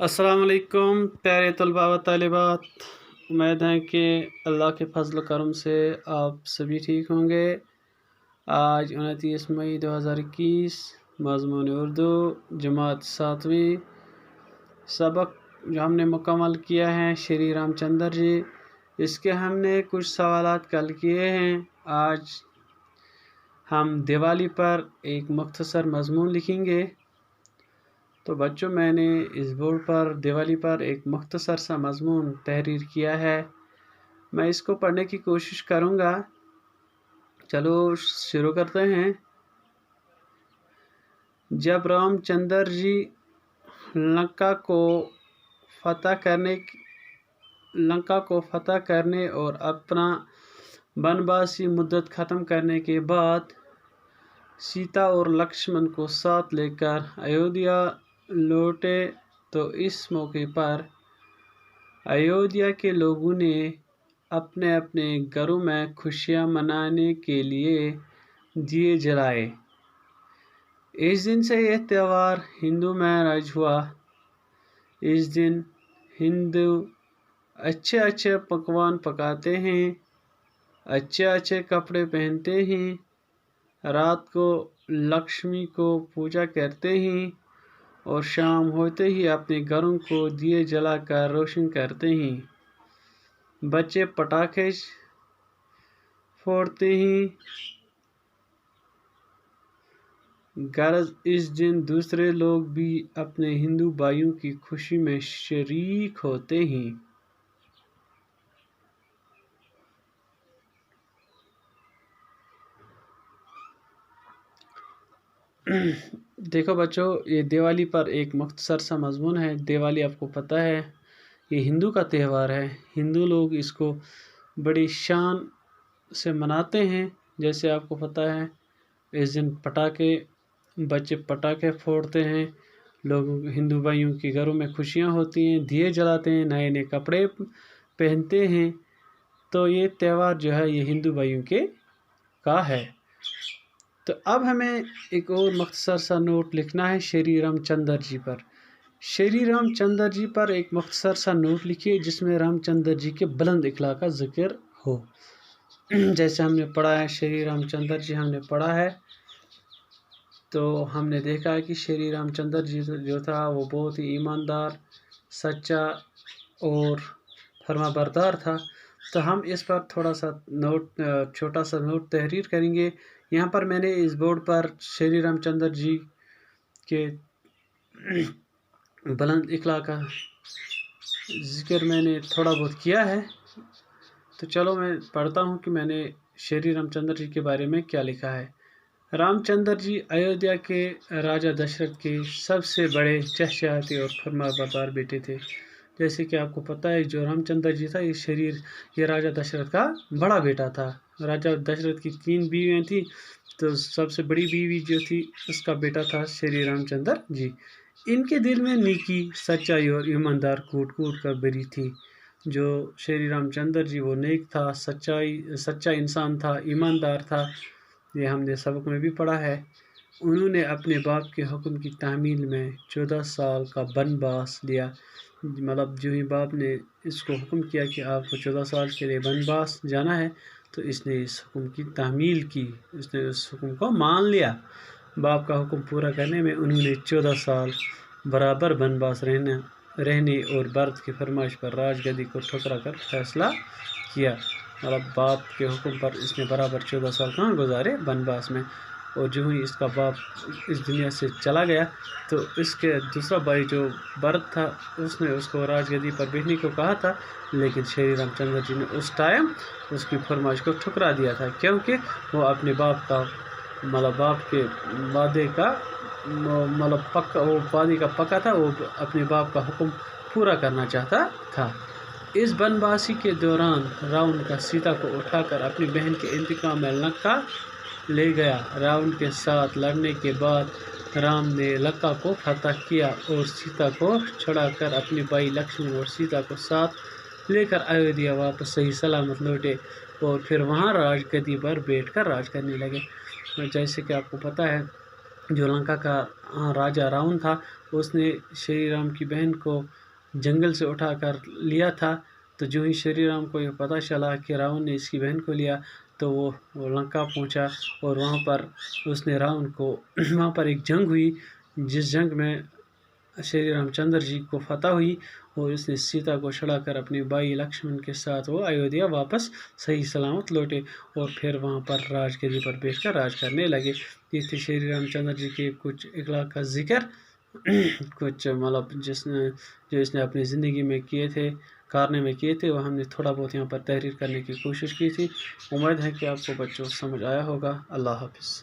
अस्सलाम वालेकुम प्यारे तलबा व तालिबात। उम्मीद है कि अल्लाह के फजल करम से आप सभी ठीक होंगे। आज 29 मई 2021 मज़मून उर्दू जमात 7वीं सबक जो हमने मुकम्मल किया है श्री रामचंद्र जी, इसके हमने कुछ सवालात कल किए हैं। आज हम दिवाली पर एक मुख्तसर मज़मून लिखेंगे। तो बच्चों, मैंने इस बोर्ड पर दिवाली पर एक मुख्तसर सा मज़मून तहरीर किया है। मैं इसको पढ़ने की कोशिश करूँगा। चलो शुरू करते हैं। जब रामचंद्र जी लंका को फ़तह करने और अपना वनवासी मुद्दत ख़त्म करने के बाद सीता और लक्ष्मण को साथ लेकर अयोध्या लौटे, तो इस मौके पर अयोध्या के लोगों ने अपने अपने घरों में खुशियां मनाने के लिए दिए जलाए। इस दिन से यह त्यौहार हिंदू में राज हुआ। इस दिन हिंदू अच्छे अच्छे पकवान पकाते हैं, अच्छे अच्छे कपड़े पहनते हैं, रात को लक्ष्मी को पूजा करते हैं और शाम होते ही अपने घरों को दिए जलाकर रोशन करते हैं। बच्चे पटाखे फोड़ते हैं। गर्ज इस दिन दूसरे लोग भी अपने हिंदू भाइयों की खुशी में शरीक होते हैं। देखो बच्चों, ये दिवाली पर एक मुख्तसर सा मज़मून है। दिवाली आपको पता है ये हिंदू का त्यौहार है। हिंदू लोग इसको बड़ी शान से मनाते हैं। जैसे आपको पता है इस दिन बच्चे पटाखे फोड़ते हैं, लोग हिंदू भाइयों के घरों में खुशियां होती हैं, दिए जलाते हैं, नए नए कपड़े पहनते हैं। तो ये त्यौहार जो है ये हिंदू भाइयों का है। तो अब हमें एक और मुख्तसर सा नोट लिखना है श्री रामचंद्र जी पर। श्री रामचंद्र जी पर एक मुख्तसर सा नोट लिखिए जिसमें रामचंद्र जी के बुलंद इखलाक का जिक्र हो। जैसे हमने पढ़ा है श्री रामचंद्र जी हमने पढ़ा है, तो हमने देखा है कि श्री रामचंद्र जी जो था वो बहुत ही ईमानदार, सच्चा और फरमाबरदार था। तो हम इस पर थोड़ा सा छोटा सा नोट तहरीर करेंगे। यहाँ पर मैंने इस बोर्ड पर श्री रामचंद्र जी के बुलंद इखलाक का जिक्र मैंने थोड़ा बहुत किया है। तो चलो मैं पढ़ता हूँ कि मैंने श्री रामचंद्र जी के बारे में क्या लिखा है। रामचंद्र जी अयोध्या के राजा दशरथ के सबसे बड़े चहचहाते और फरमाबरदार बेटे थे। जैसे कि आपको पता है जो रामचंद्र जी था ये राजा दशरथ का बड़ा बेटा था। राजा दशरथ की 3 बीवियाँ थी, तो सबसे बड़ी बीवी जो थी उसका बेटा था श्री रामचंद्र जी। इनके दिल में नेकी, सच्चाई और ईमानदार कूट कूट कर भरी थी। जो श्री रामचंद्र जी वो नेक था, सच्चा इंसान था, ईमानदार था। ये हमने सबक में भी पढ़ा है। उन्होंने अपने बाप के हुक्म की तामील में 14 साल का वनवास लिया। मतलब जो ही बाप ने इसको हुक्म किया कि आपको 14 साल के लिए वनवास जाना है, तो इसने इस हुक्म की तामील की, इसने उस हुक्म को मान लिया। बाप का हुक्म पूरा करने में उन्होंने 14 साल बराबर वनवास रहने और भरत की फरमाइश पर राजगद्दी को ठुकरा कर फैसला किया। मतलब बाप के हुक्म पर इसने बराबर 14 साल कहाँ गुजारे, वनवास में। और जो ही इसका बाप इस दुनिया से चला गया, तो इसके दूसरा भाई जो भरत था उसने उसको राजगद्दी पर बैठने को कहा था, लेकिन श्री रामचंद्र जी ने उस टाइम उसकी फरमाइश को ठुकरा दिया था, क्योंकि वो अपने बाप के वादे का वो वादे का पक्का था। वो अपने बाप का हुक्म पूरा करना चाहता था। इस वनवासी के दौरान रावण का सीता को उठाकर अपनी बहन के इंतकाम में लंका ले गया। रावण के साथ लड़ने के बाद राम ने लंका को फतह किया और सीता को छुड़ाकर अपने भाई लक्ष्मण और सीता को साथ लेकर अयोध्या वापस सही सलामत लौटे और फिर वहां राजगद्दी पर बैठकर राज करने लगे। जैसे कि आपको पता है جو لنکا کا راجا راون تھا، اس نے شری رام کی بہن کو جنگل سے اٹھا کر لیا تھا۔ تو جو ہی شری رام کو یہ پتہ چلا کہ راون نے اس کی بہن کو لیا، تو وہ لنکا پہنچا، اور وہاں پر اس نے راون کو وہاں پر ایک جنگ ہوئی، جس جنگ میں شری رام چندر جی کو فتح ہوئی، اور اس نے سیتا کو چھڑا کر اپنے بھائی لکشمن کے ساتھ وہ ایودھیا واپس صحیح سلامت لوٹے، اور پھر وہاں پر راج گدی پر بیٹھ کر راج کرنے لگے۔ یہ تھے شری رام چندر جی کے کچھ اخلاق کا ذکر، کچھ مطلب جو اس نے اپنی زندگی میں کیے تھے، کارنامے کیے تھے، وہ ہم نے تھوڑا بہت یہاں پر تحریر کرنے کی کوشش کی تھی۔ امید ہے کہ آپ کو بچوں سمجھ آیا ہوگا۔ اللہ حافظ۔